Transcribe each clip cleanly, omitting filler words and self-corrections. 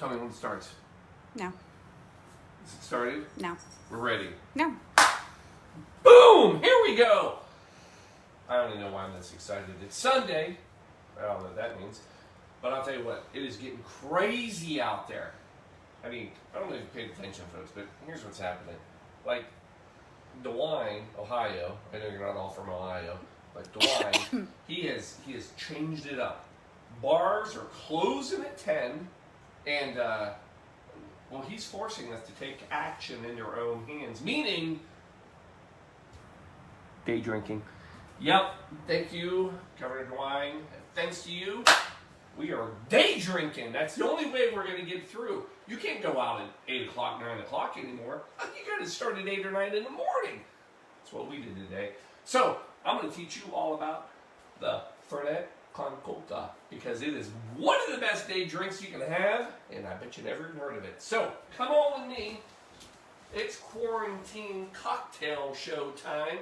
Tell me when it starts. No. Is it started? No. We're ready. No. Boom! Here we go! I don't even know why I'm this excited. It's Sunday. I don't know what that means. But I'll tell you what, it is getting crazy out there. I mean, I don't know if you paid attention, folks, but here's what's happening. Like, DeWine, Ohio, I know you're not all from Ohio, but DeWine, he has changed it up. Bars are closing at 10, and, well, he's forcing us to take action in your own hands, meaning day drinking. Yep, thank you, Governor DeWine. Thanks to you, we are day drinking. That's the only way we're going to get through. You can't go out at 8 o'clock, 9 o'clock anymore. You got to start at 8 or 9 in the morning. That's what we did today. So, I'm going to teach you all about the Fernet con Coca, because it is one of the best day drinks you can have, and I bet you never even heard of it. So, come on with me. It's Quarantine Cocktail Show time.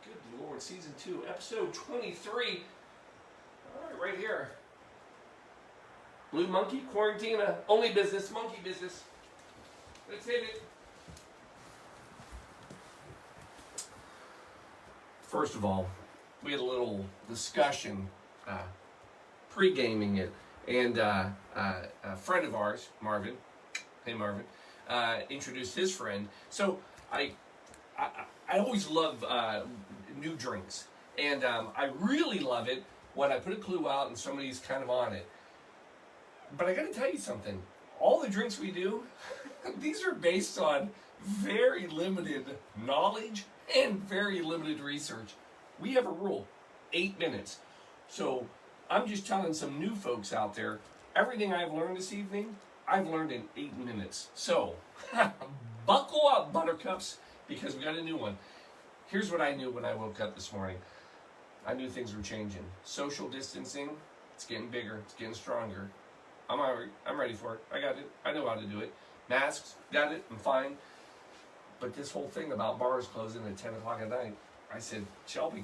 Good Lord, Season 2, Episode 23. All right, right here. Blue Monkey, Quarantina, only business, monkey business. Let's hit it. First of all, we had a little discussion pre-gaming it, and a friend of ours, Marvin, hey Marvin, introduced his friend. So I always love new drinks, and I really love it when I put a clue out and somebody's kind of on it. But I got to tell you something. All the drinks we do, these are based on very limited knowledge and very limited research. We have a rule, 8 minutes. So I'm just telling some new folks out there, everything I've learned this evening, I've learned in 8 minutes. So buckle up, buttercups, because we got a new one. Here's what I knew when I woke up this morning. I knew things were changing. Social distancing, it's getting bigger, it's getting stronger. I'm ready for it. I got it. I know how to do it. Masks, got it. I'm fine. But this whole thing about bars closing at 10 o'clock at night, I said, Shelby,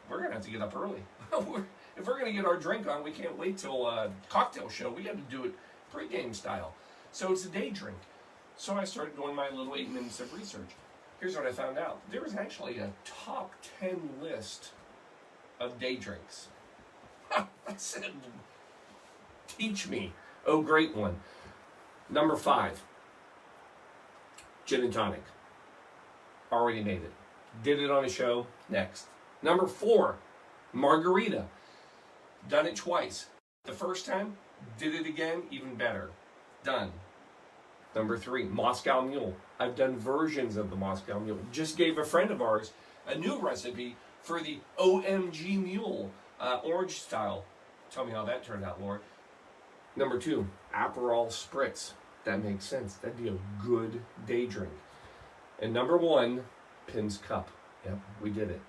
we're going to have to get up early. If we're going to get our drink on, we can't wait till Cocktail Show. We got to do it pre-game style. So it's a day drink. So I started doing my little 8 minutes of research. Here's what I found out. There was actually a top 10 list of day drinks. I said, teach me. Oh, great one. Number 5, gin and tonic. Already made it. Did it on a show. Next. Number 4, margarita. Done it twice. The first time, did it again, even better. Done. Number 3, Moscow Mule. I've done versions of the Moscow Mule. Just gave a friend of ours a new recipe for the OMG Mule, orange style. Tell me how that turned out, Laura. Number 2, Aperol Spritz. That makes sense. That'd be a good day drink. And number 1, Pin's Cup. Yep, we did it.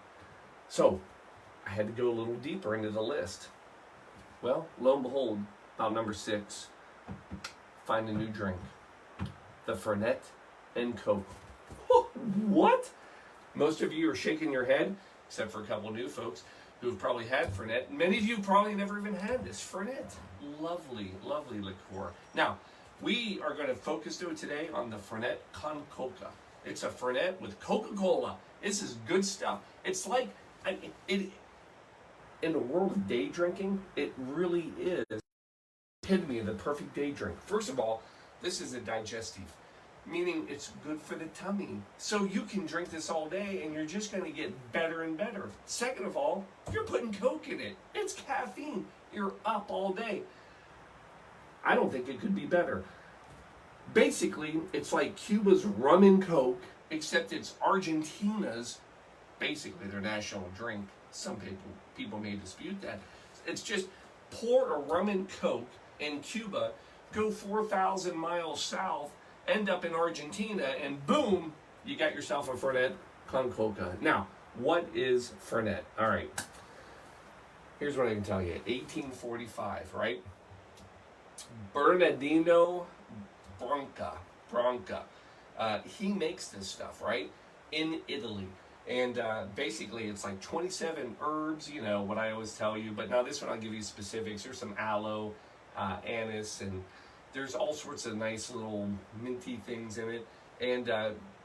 So, I had to go a little deeper into the list. Well, lo and behold, about number 6, find a new drink. The Fernet and Coke. What? Most of you are shaking your head, except for a couple new folks who've probably had Fernet. Many of you probably never even had this Fernet. Lovely, lovely liqueur. Now, we are going to focus today on the Fernet con Coca. It's a Fernet with Coca-Cola. This is good stuff. It's like, in the world of day drinking, it really is the epitome of the perfect day drink. First of all, this is a digestive, meaning it's good for the tummy. So you can drink this all day and you're just going to get better and better. Second of all, you're putting Coke in it. It's caffeine. You're up all day. I don't think it could be better. Basically, it's like Cuba's rum and Coke, except it's Argentina's, basically their national drink. Some people may dispute that. It's just pour a rum and Coke in Cuba, go 4,000 miles south, end up in Argentina, and boom, you got yourself a Fernet con Coca. Now, what is Fernet? All right. Here's what I can tell you. 1845, right? Bernardino Branca. He makes this stuff, right? In Italy. And basically, it's like 27 herbs, you know, what I always tell you. But now this one, I'll give you specifics. There's some aloe, anise, and there's all sorts of nice little minty things in it, and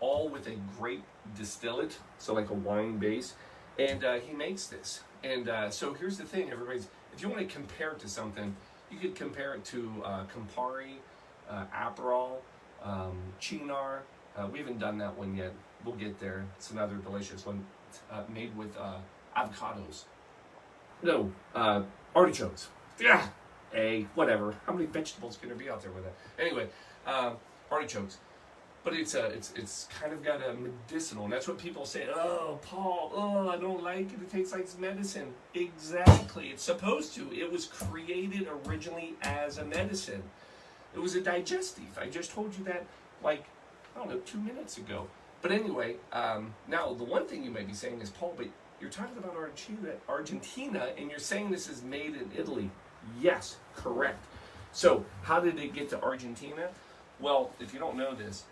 all with a grape distillate, so like a wine base. And he makes this. And so here's the thing, everybody's, if you want to compare it to something, you could compare it to Campari, Aperol, Cynar. We haven't done that one yet. We'll get there. It's another delicious one made with avocados. No, artichokes. Yeah, whatever. How many vegetables can there be out there with that? Anyway, artichokes. But it's kind of got a medicinal, and that's what people say. Oh, Paul, I don't like it. It tastes like medicine. Exactly. It's supposed to. It was created originally as a medicine. It was a digestive. I just told you that, like, I don't know, 2 minutes ago. But anyway, now the one thing you may be saying is, Paul, but you're talking about Argentina, and you're saying this is made in Italy. Yes, correct. So how did it get to Argentina? Well, if you don't know this,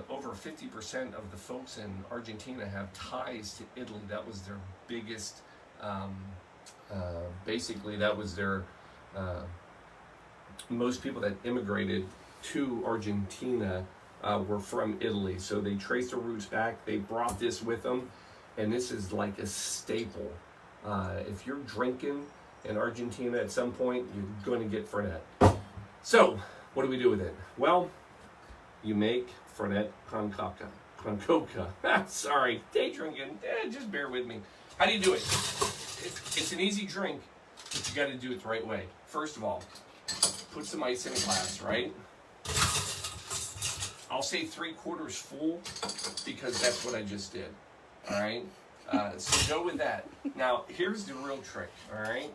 over 50% of the folks in Argentina have ties to Italy. That was their biggest, basically that was their, most people that immigrated to Argentina were from Italy. So they traced their roots back, they brought this with them, and this is like a staple. If you're drinking in Argentina at some point, you're going to get Fernet. So, what do we do with it? Well, you make Fernet con Coca. Sorry, day drinking. Just bear with me. How do you do it? It's an easy drink, but you got to do it the right way. First of all, put some ice in a glass, right? I'll say 3/4 full because that's what I just did. All right. So go with that. Now here's the real trick. All right.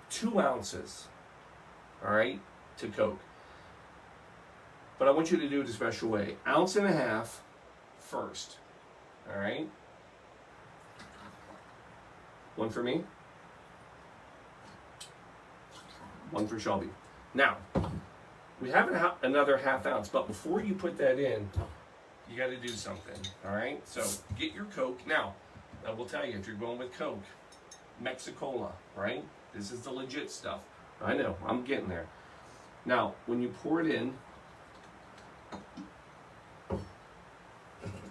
2 ounces. All right, to Coke. But I want you to do it a special way. 1.5 ounces first. All right. One for me. One for Shelby. Now, we have another 1/2 ounce, but before you put that in, you got to do something. All right. So get your Coke. Now, I will tell you, if you're going with Coke, Mexicola, right? This is the legit stuff. I know, I'm getting there. Now, when you pour it in,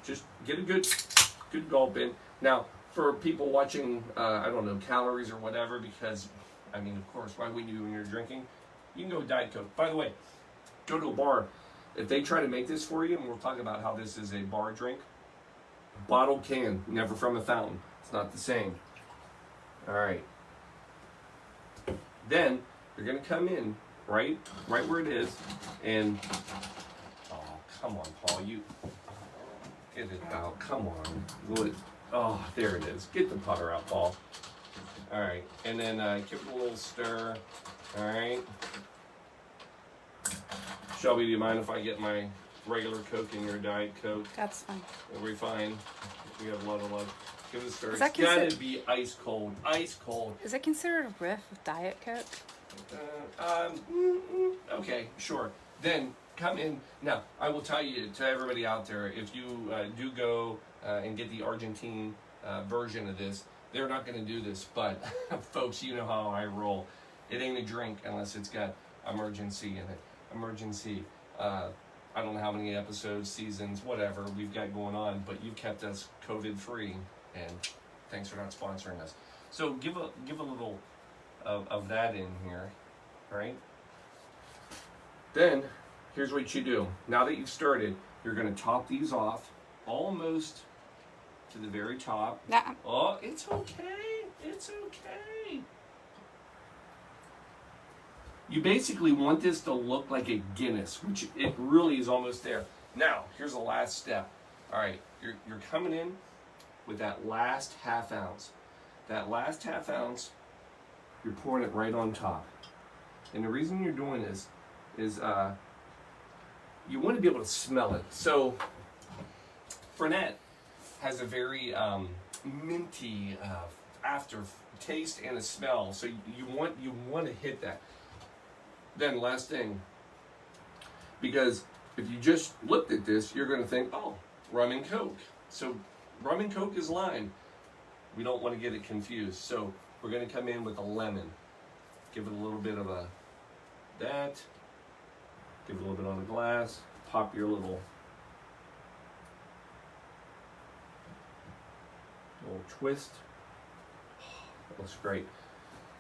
just get a good gulp in. Now, for people watching, I don't know, calories or whatever, because, I mean, of course, why wouldn't you when you're drinking? You can go with Diet Coke. By the way, go to a bar. If they try to make this for you, and we'll talk about how this is a bar drink, bottled can, never from a fountain. It's not the same. All right. Then you're going to come in right where it is, and oh, come on, Paul, you get it out. Come on. Oh, there it is. Get the putter out, Paul. All right, and then give it a little stir. All right. Shelby, do you mind if I get my regular Coke and your Diet Coke? That's fine. We'll be fine. We have a lot of love. Give it a stir. Is It's gotta be ice cold. Ice cold. Is it considered a riff of Diet Coke? Okay, sure. Then come in. Now, I will tell you, to everybody out there, if you do go and get the Argentine version of this, they're not going to do this. But, folks, you know how I roll. It ain't a drink unless it's got emergency in it. Emergency. I don't know how many episodes, seasons, whatever we've got going on, but you've kept us COVID-free, and thanks for not sponsoring us. So give a little of that in here, right? Then, here's what you do. Now that you've stirred it, you're going to top these off almost to the very top. Nah. Oh, it's okay. It's okay. You basically want this to look like a Guinness, which it really is almost there. Now, here's the last step. All right, you're coming in with that last 1/2 ounce. That last 1/2 ounce, you're pouring it right on top. And the reason you're doing this is you want to be able to smell it. So, Fernet has a very minty aftertaste and a smell. So you want to hit that. Then last thing, because if you just looked at this, you're going to think, oh, rum and Coke. So rum and Coke is lime. We don't want to get it confused. So we're going to come in with a lemon. Give it a little bit of that. Give it a little bit on the glass. Pop your little twist. That looks great.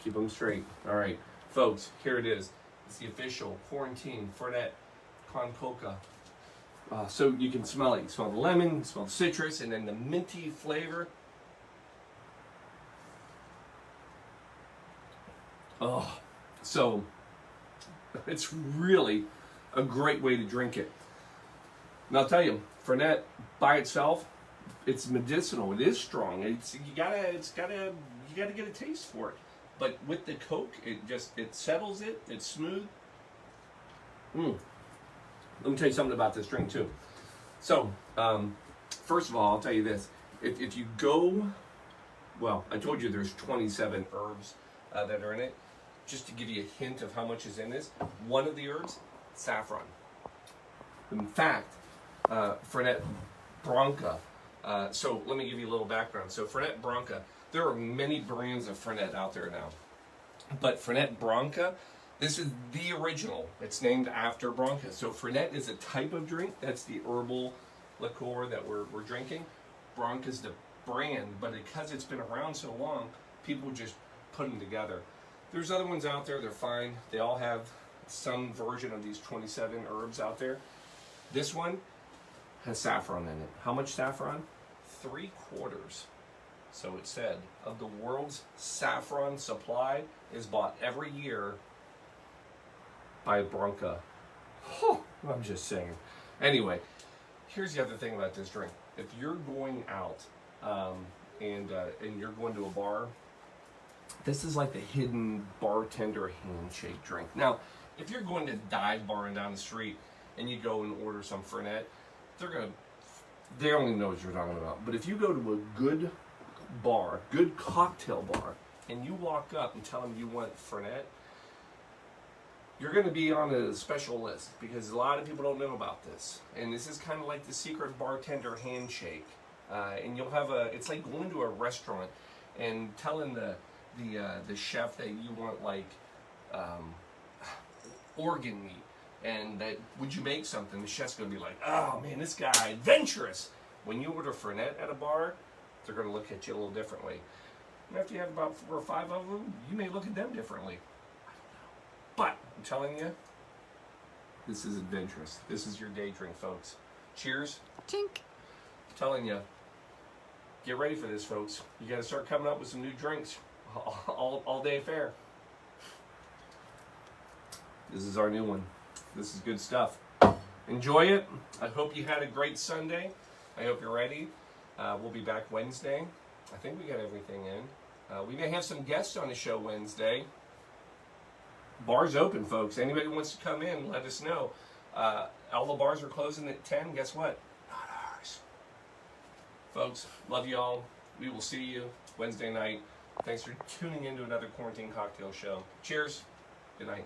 Keep them straight. All right, folks, here it is. It's the official Quarantine Fernet con Coca. So you can smell it. You smell the lemon, you smell the citrus, and then the minty flavor. Oh, so it's really a great way to drink it. And I'll tell you, Fernet by itself, it's medicinal. It is strong. You gotta get a taste for it. But with the Coke, it settles it. It's smooth. Let me tell you something about this drink too. So, first of all, I'll tell you this: if you go, well, I told you there's 27 herbs that are in it. Just to give you a hint of how much is in this, one of the herbs, saffron. In fact, Fernet Branca. So let me give you a little background. So Fernet Branca, there are many brands of Fernet out there now. But Fernet Branca, this is the original. It's named after Branca. So Fernet is a type of drink. That's the herbal liqueur that we're drinking. Branca is the brand, but because it's been around so long, people just put them together. There's other ones out there, they're fine. They all have some version of these 27 herbs out there. This one has saffron in it. How much saffron? 3/4. So it said, of the world's saffron supply is bought every year by Branca. I'm just saying. Anyway, here's the other thing about this drink. If you're going out and you're going to a bar, this is like the hidden bartender handshake drink. Now, if you're going to dive bar and down the street and you go and order some Fernet, they don't even know what you're talking about. But if you go to a good bar, good cocktail bar, and you walk up and tell them you want Fernet, you're going to be on a special list because a lot of people don't know about this. And this is kind of like the secret bartender handshake. And you'll have it's like going to a restaurant and telling the chef that you want like organ meat, and that would you make something? The chef's gonna be like, oh man, this guy adventurous. When you order Fernet at a bar, they're gonna look at you a little differently. And after you have about 4 or 5 of them, you may look at them differently. I don't know. But I'm telling you, this is adventurous. This is your day drink, folks. Cheers. Chink. I'm telling you, get ready for this, folks. You gotta start coming up with some new drinks. All day affair. This is our new one. This is good stuff. Enjoy it. I hope you had a great Sunday. I hope you're ready. We'll be back Wednesday. I think we got everything in. We may have some guests on the show Wednesday. Bar's open, folks. Anybody who wants to come in, let us know. All the bars are closing at 10. Guess what? Not ours. Folks, love you all. We will see you Wednesday night. Thanks for tuning in to another Quarantine Cocktail Show. Cheers. Good night.